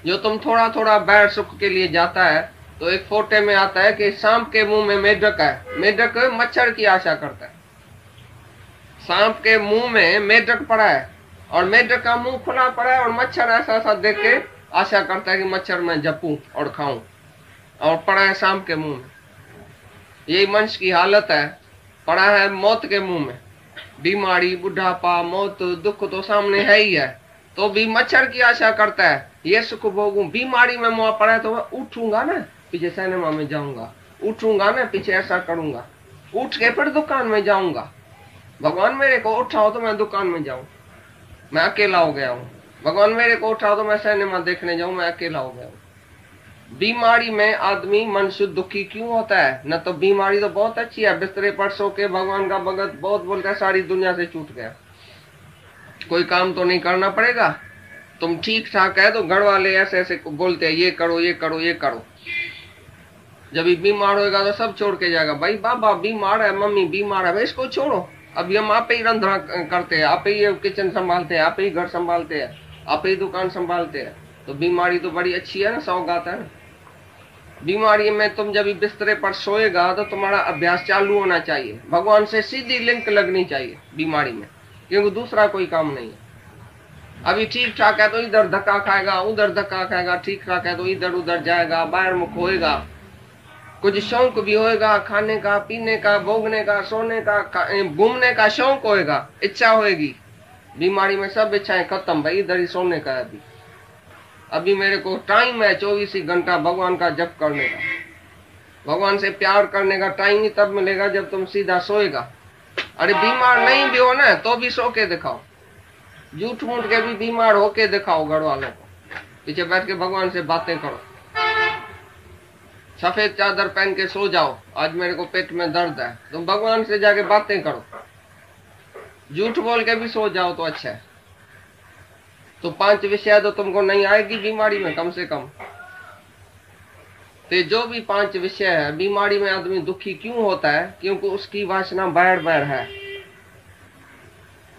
जो तुम थोड़ा थोड़ा बैर सुख के लिए जाता है, तो एक फोटे में आता है कि सांप के मुंह में मेढक है, मेढक मच्छर की आशा करता है। सांप के मुंह में मेढक पड़ा है और मेढक का मुंह खुला पड़ा है और मच्छर ऐसा ऐसा देख के आशा करता है कि मच्छर मैं जपूं और खाऊं, और पड़ा है सांप के मुंह में। यही मनुष्य की हालत है, पड़ा है मौत के मुंह में। बीमारी, बुढ़ापा, मौत, दुख तो सामने है ही है, तो भी मच्छर की आशा करता है ये सुख भोगूं। बीमारी में मुआ पड़ा है तो मैं उठूंगा ना, पीछे सिनेमा में जाऊंगा, उठूंगा ना, पीछे ऐसा करूंगा, उठ के फिर दुकान में जाऊंगा। भगवान मेरे को उठाओ तो मैं दुकान में जाऊं, मैं अकेला हो गया हूं। भगवान मेरे को उठाओ तो मैं सिनेमा देखने जाऊं, मैं अकेला हो गया हूं। बीमारी में आदमी मनुष्य दुखी क्यों होता है? न तो बीमारी तो बहुत अच्छी है, बिस्तरे पर सो के भगवान का भगत बहुत बोलता है सारी दुनिया से छूट गया, कोई काम तो नहीं करना पड़ेगा। तुम ठीक ठाक है तो घर वाले ऐसे ऐसे बोलते हैं ये करो ये करो ये करो। जब ये बीमार होएगा तो सब छोड़ के जाएगा, भाई बाबा बीमार है, मम्मी बीमार है, भाई इसको छोड़ो, अभी हम आप ही रंधना करते हैं, आप ही किचन संभालते हैं, आप ही घर संभालते हैं, आप ही दुकान संभालते हैं। तो बीमारी तो बड़ी अच्छी है ना, सौगात है ना। बीमारी में तुम जब बिस्तरे पर सोएगा तो तुम्हारा अभ्यास चालू होना चाहिए, भगवान से सीधी लिंक लगनी चाहिए बीमारी में, क्योंकि दूसरा कोई काम नहीं है। अभी ठीक ठाक है तो इधर धक्का खाएगा, उधर धक्का खाएगा, ठीक ठाक है तो इधर उधर जाएगा, बाहर मुख होएगा, कुछ शौक भी होएगा, खाने का, पीने का, भोगने का, सोने का, घूमने का शौक होएगा, इच्छा होएगी। बीमारी में सब इच्छाएं खत्म, भाई इधर ही सोने का है। अभी मेरे को टाइम है 24 ही घंटा भगवान का जप करने का, भगवान से प्यार करने का टाइम ही तब मिलेगा जब तुम सीधा सोएगा। अरे बीमार नहीं भी हो ना तो भी सो के दिखाओ, झूठ मूठ के भी बीमार होके दिखाओ, घर वालों को पीछे बैठ के भगवान से बातें करो। सफेद चादर पहन के सो जाओ, आज मेरे को पेट में दर्द है, तुम भगवान से जाके बातें करो, झूठ बोल के भी सो जाओ तो अच्छा है। तो 5 विषय तो तुमको नहीं आएगी बीमारी में कम से कम। तो जो भी 5 विषय है, बीमारी में आदमी दुखी क्यों होता है? क्योंकि उसकी वासना बैर बैर है।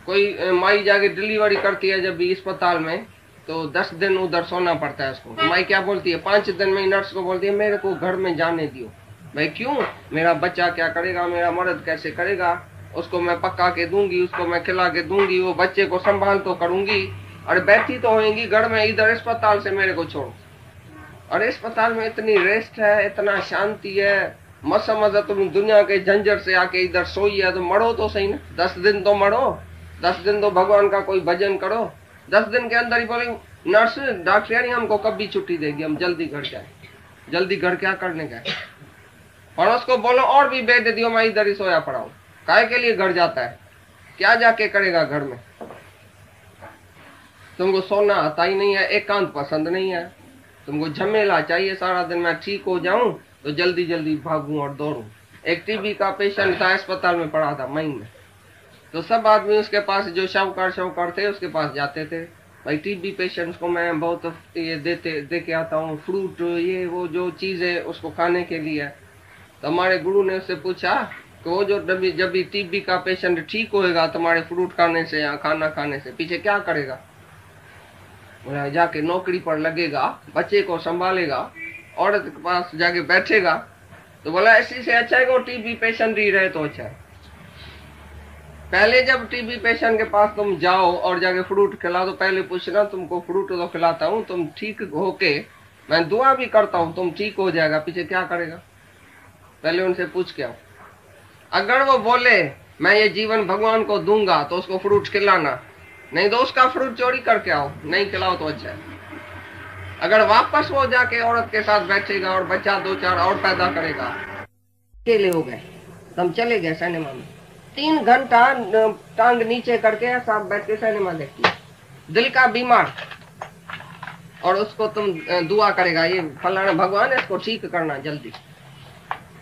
कोई माई जाके डिलीवरी करती है जब भी अस्पताल में, तो 10 दिन उधर सोना पड़ता है उसको। माई क्या बोलती है, 5 दिन में नर्स को बोलती है मेरे को घर में जाने दियो। भाई क्यों? मेरा बच्चा क्या करेगा, मेरा मर्द कैसे करेगा, उसको मैं पका के दूंगी, उसको मैं खिला के दूंगी, वो बच्चे को संभाल तो करूंगी। अरे बैठी तो होंगी घर में, इधर अस्पताल से मेरे को छोड़ो। अरे अस्पताल में इतनी रेस्ट है, इतना शांति है, मसा मजा तुम दुनिया के झंझट से आके इधर सोई है, तो मरो तो सही ना, 10 दिन तो मरो, 10 दिन तो भगवान का कोई भजन करो। 10 दिन के अंदर ही बोले नर्स डॉक्टर यानी हमको कब भी छुट्टी देगी, हम जल्दी घर जाए। जल्दी घर क्या करने का है? पड़ोस को बोलो और भी बेड दियो, मैं इधर ही सोया पड़ा हूँ। काय के लिए घर जाता है? क्या जाके करेगा घर में? तुमको सोना आता ही नहीं है, एकांत पसंद नहीं है, तुमको झमेला चाहिए सारा दिन। मैं ठीक हो जाऊं तो जल्दी जल्दी भागूं और दौड़ूं। एक टीबी का पेशेंट था, अस्पताल में पड़ा था मई में, तो सब आदमी उसके पास, जो शाहूकार थे उसके पास जाते थे। भाई टीबी पेशेंट्स को मैं बहुत ये दे के आता हूँ, फ्रूट ये वो जो चीज है उसको खाने के लिए। तो हमारे गुरु ने उससे पूछा कि वो जो जब भी टीबी का पेशेंट ठीक होएगा तुम्हारे फ्रूट खाने से या खाना खाने से, पीछे क्या करेगा? बोला जाके नौकरी पर लगेगा, बच्चे को संभालेगा, औरत के पास जाके बैठेगा। तो बोला इसी से अच्छा है कि वो टीबी पेशेंट ही रहे तो अच्छा है। पहले जब टीबी पेशेंट के पास तुम जाओ और जाके फ्रूट खिलाओ, तो पहले पूछना तुमको फ्रूट तो खिलाता हूँ, तुम ठीक होके मैं दुआ भी करता हूँ, तुम ठीक हो जाएगा, पीछे क्या करेगा? पहले उनसे पूछ के आओ। अगर वो बोले मैं ये जीवन भगवान को दूंगा तो उसको फ्रूट खिलाना, नहीं तो उसका फ्रूट चोरी करके आओ, नहीं खिलाओ तो अच्छा है। अगर वापस वो जाके औरत के साथ बैठेगा और बच्चा 2-4 और पैदा करेगा, अकेले हो गए, तुम चले गए सिनेमा में, 3 घंटा टांग नीचे करके साथ बैठ के सिनेमा देखती है, दिल का बीमार, और उसको तुम दुआ करेगा ये फलाना भगवान है इसको ठीक करना जल्दी,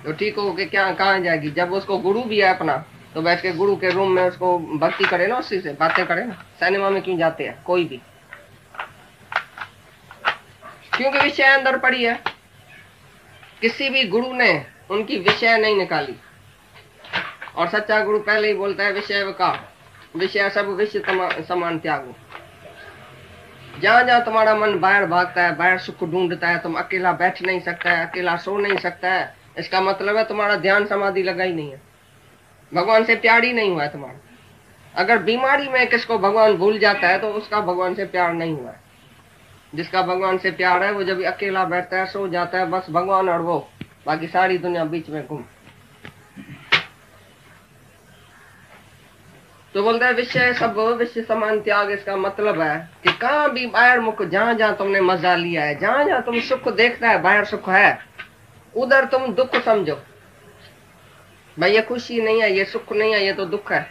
तो ठीक हो के क्या कहाँ जाएगी? जब उसको गुरु भी है अपना, तो बैठ के गुरु के रूम में उसको भक्ति करे ना, उसी से बातें करे ना। सिनेमा में क्यों जाते हैं कोई भी? क्योंकि विषय अंदर पड़ी है। किसी भी गुरु ने उनकी विषय नहीं निकाली, और सच्चा गुरु पहले ही बोलता है विषय का विषय सब विषय समान त्यागो। जहां जहां तुम्हारा मन बाहर भागता है, बाहर सुख ढूंढता है, तुम अकेला बैठ नहीं सकता है, अकेला सो नहीं सकता है, इसका मतलब है तुम्हारा ध्यान समाधि लगा ही नहीं है, भगवान से प्यार ही नहीं हुआ है तुम्हारा। अगर बीमारी में किसको भगवान भूल जाता है तो उसका भगवान से प्यार नहीं हुआ है। जिसका भगवान से प्यार है वो जब अकेला बैठता है, सो जाता है, बस भगवान और वो, बाकी सारी दुनिया बीच में घूम। तो बोलता है विषय सब विषय समान त्याग, इसका मतलब है कि कहाँ भी बाहर मुख, जहां जहां तुमने मजा लिया है, जहां जहां तुम सुख देखता है, बाहर सुख है, उधर तुम दुख समझो। भाई ये खुशी नहीं है, ये सुख नहीं है, ये तो दुख है।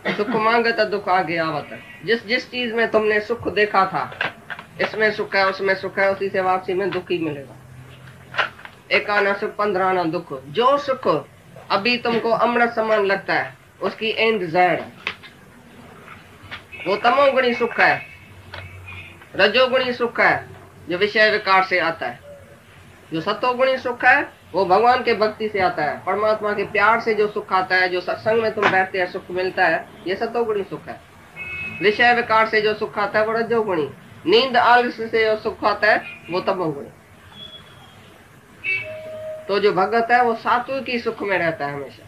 सुख मांगे तो दुख आगे आवत है। जिस जिस चीज में तुमने सुख देखा था, इसमें सुख है, उसमें सुख है, उसी से वापसी में दुख ही मिलेगा। एक आना सुख 15 आना दुख। जो सुख अभी तुमको अमृत समान लगता है उसकी एंड जहर है। वो तमोगुणी सुख है, रजोगुणी सुख है जो विषय विकार से आता है। जो सतोगुणी सुख है वो भगवान के भक्ति से आता है, परमात्मा के प्यार से जो सुख आता है, जो सत्संग में तुम बैठते हैं सुख मिलता है, ये सतोगुणी सुख है। विषय विकार से जो सुख आता है वो रजोगुणी। नींद आलस्य से जो सुख आता है वो तमोगुणी। तो जो भगत है वो सात्विकी सुख में रहता है, हमेशा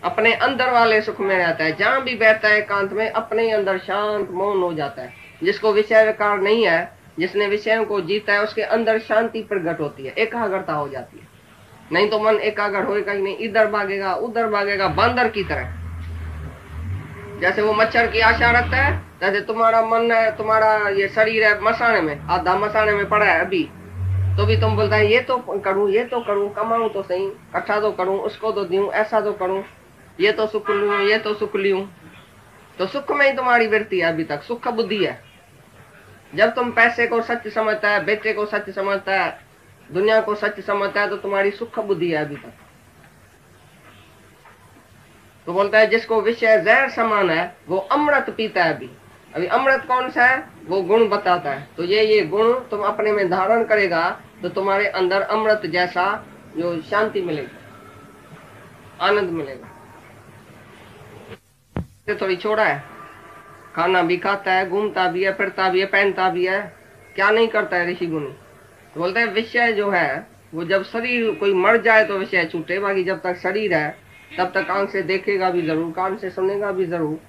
अपने अंदर वाले सुख में रहता है। जहां भी बैठता है एकांत में अपने अंदर शांत मौन हो जाता है। जिसको विषय विकार नहीं है, जिसने विषयों को जीता है, उसके अंदर शांति प्रकट होती है, एकाग्रता हो जाती है। नहीं तो मन एकाग्र होएगा ही नहीं, इधर भागेगा उधर भागेगा, बंदर की तरह। जैसे वो मच्छर की आशा रखता है, जैसे तुम्हारा मन है, तुम्हारा ये शरीर है मसाने में, आधा मसाने में पड़ा है अभी, तो भी तुम बोलता है ये तो करूं, ये तो करूं, कमाऊं तो सही, इकट्ठा तो करूं, उसको तो दूं, ऐसा तो करूं, ये तो सुख लूं, ये तो सुख लूं। तो सुख में ही तुम्हारी वृत्ति है अभी तक, सुख बुद्धि है। जब तुम पैसे को सच समझता है, बेटे को सच समझता है, दुनिया को सच समझता है, तो तुम्हारी सुख बुद्धि है अभी तक। तो बोलता है जिसको विषय जहर समान है वो अमृत पीता है अभी। अभी अमृत कौन सा है, वो गुण बताता है। तो ये गुण तुम अपने में धारण करेगा तो तुम्हारे अंदर अमृत जैसा जो शांति मिलेगी, आनंद मिलेगा। थोड़ी छोड़ा है, खाना भी खाता है, घूमता भी है, फिरता भी है, पहनता भी है, क्या नहीं करता है ऋषि गुणी। तो बोलते हैं विषय जो है वो जब शरीर कोई मर जाए तो विषय छूटे, बाकी जब तक शरीर है तब तक आंख से देखेगा भी जरूर, कान से सुनेगा भी जरूर।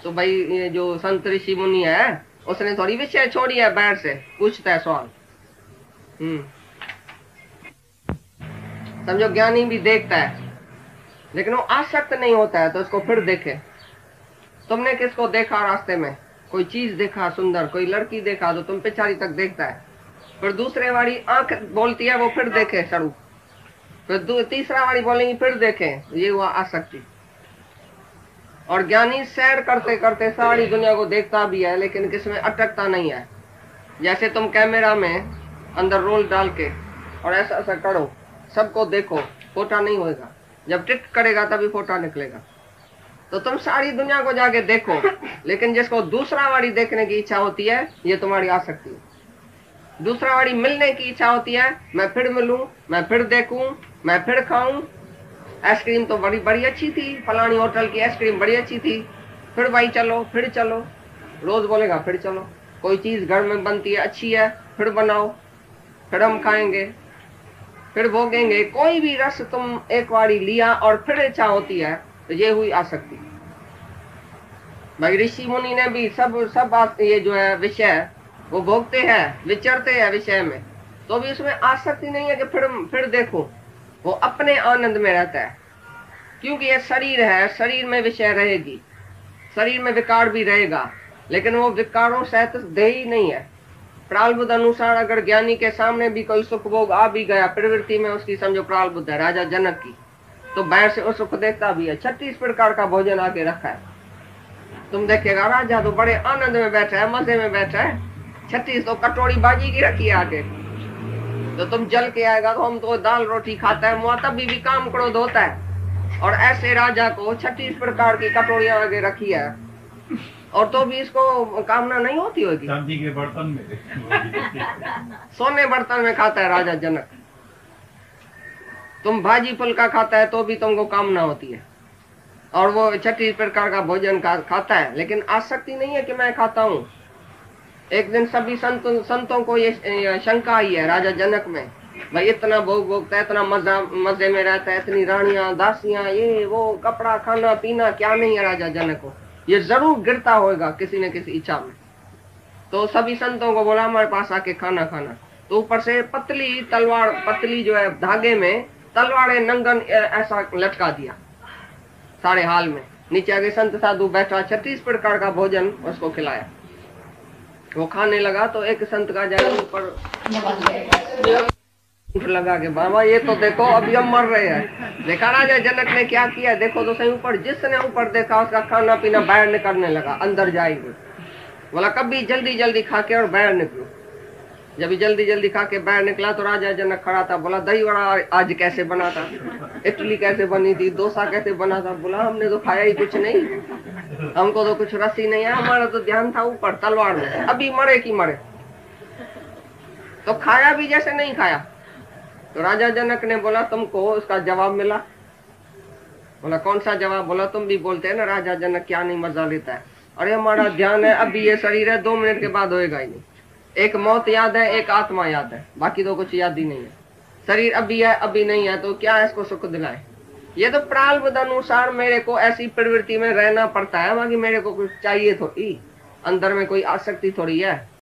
तो भाई ये जो संत ऋषि मुनि है उसने थोड़ी विषय छोड़ी है, बाहर से पूछता है सवाल। समझो ज्ञानी भी देखता है लेकिन वो आसक्त नहीं होता है, तो उसको फिर देखे। तुमने किसको देखा रास्ते में, कोई चीज देखा सुंदर, कोई लड़की देखा, तो तुम पिछाड़ी तक देखता है, फिर दूसरे वाली आंख बोलती है वो फिर देखे सड़ू, फिर तीसरा वाली बोलेंगी फिर देखे, ये हुआ आसक्ति। और ज्ञानी सैर करते करते सारी दुनिया को देखता भी है लेकिन किसमें अटकता नहीं है। जैसे तुम कैमरा में अंदर रोल डाल के और ऐसा ऐसा करो, सबको देखो, फोटा नहीं होगा, जब टिक करेगा तभी फोटा निकलेगा। तो तुम सारी दुनिया को जाके देखो, लेकिन जिसको दूसरा वाली देखने की इच्छा होती है ये तुम्हारी आसक्ति है। दूसरा वाली मिलने की इच्छा होती है, मैं फिर मिलूं, मैं फिर देखूं, मैं फिर खाऊं, आइसक्रीम तो बड़ी अच्छी थी, फलानी होटल की आइसक्रीम बड़ी अच्छी थी, फिर भाई चलो, फिर चलो, रोज बोलेगा फिर चलो। कोई चीज घर में बनती है अच्छी है, फिर बनाओ, फिर हम खाएंगे, फिर भोगेंगे। कोई भी रस तुम एक बारी लिया और फिर इच्छा होती है, तो ये हुई आसक्ति। भाई ऋषि मुनि ने भी सब ये जो है विषय वो भोगते हैं, विचरते हैं विषय में, तो भी उसमें आसक्ति नहीं है कि फिर देखो। वो अपने आनंद में रहता है, क्योंकि ये शरीर है, शरीर में विषय रहेगी, शरीर में विकार भी रहेगा, लेकिन वो विकारों सहित देही नहीं है। प्रारब्ध अनुसार अगर ज्ञानी के सामने भी कोई सुख भोग आ भी गया, प्रवृत्ति में उसकी समझो प्रारब्ध है राजा जनक की, तो बाहर से वो सुख देखता भी है। 36 प्रकार का भोजन आके रखा है, तुम देखेगा राजा तो बड़े आनंद में बैठा है, मजे में बैठा है, 36 तो कटोरी बाजी की रखी है आगे। तो तुम जल के आएगा तो हम तो दाल रोटी खाता है, मुआ तब भी काम क्रोध होता है। और ऐसे राजा को 36 प्रकार की कटोरियां आगे रखी है, और तो भी इसको कामना नहीं होती होगी। चांदी के बर्तन में सोने बर्तन में खाता है राजा जनक। तुम भाजी फुल्का खाता है तो भी तुमको कामना होती है, और वो 36 प्रकार का भोजन खाता है, लेकिन आसक्ति नहीं है कि मैं खाता हूँ। एक दिन सभी संतों को ये शंका आई है राजा जनक में, भाई इतना भोग भोगता है, इतना मजे में रहता है, इतनी रानियां दासियां ये वो, कपड़ा खाना पीना क्या नहीं है राजा जनक को, ये जरूर गिरता होगा किसी न किसी इच्छा में। तो सभी संतों को बोला हमारे पास आके खाना खाना। तो ऊपर से पतली तलवार, पतली जो है धागे में तलवार नंगन ऐसा लटका दिया सारे हाल में। नीचे आगे संत साधु बैठा, 36 प्रकार का भोजन उसको खिलाया। वो खाने लगा तो एक संत का जरा ऊपर लगा के, बाबा ये तो देखो अभी हम मर रहे हैं। देखा राजा जनक ने क्या किया, देखो तो सही ऊपर, जिसने ऊपर देखा उसका खाना पीना बाहर निकलने लगा, अंदर जाएंगे। बोला कभी जल्दी जल्दी खा के और बाहर निकलो। जब जल्दी जल्दी खा के बाहर निकला तो राजा जनक खड़ा था। बोला दही वड़ा आज कैसे बना था, इडली कैसे बनी थी, डोसा कैसे बना था। बोला हमने तो खाया ही कुछ नहीं, हमको तो कुछ रस ही नहीं है, हमारा तो ध्यान था ऊपर तलवार में, अभी मरे की मरे। तो खाया भी जैसे नहीं खाया। तो राजा जनक ने बोला तुमको उसका जवाब मिला। बोला कौन सा जवाब। बोला तुम भी बोलते हैं ना राजा जनक क्या नहीं मजा लेता है। अरे हमारा ध्यान है, अभी ये शरीर है, 2 मिनट के बाद होएगा ही नहीं। एक मौत याद है, एक आत्मा याद है, बाकी तो कुछ याद ही नहीं है। शरीर अभी है अभी नहीं है, तो क्या इसको सुख दिलाए। ये तो प्रारब्ध अनुसार मेरे को ऐसी प्रवृत्ति में रहना पड़ता है, बाकी मेरे को कुछ चाहिए थोड़ी, अंदर में कोई आसक्ति थोड़ी है।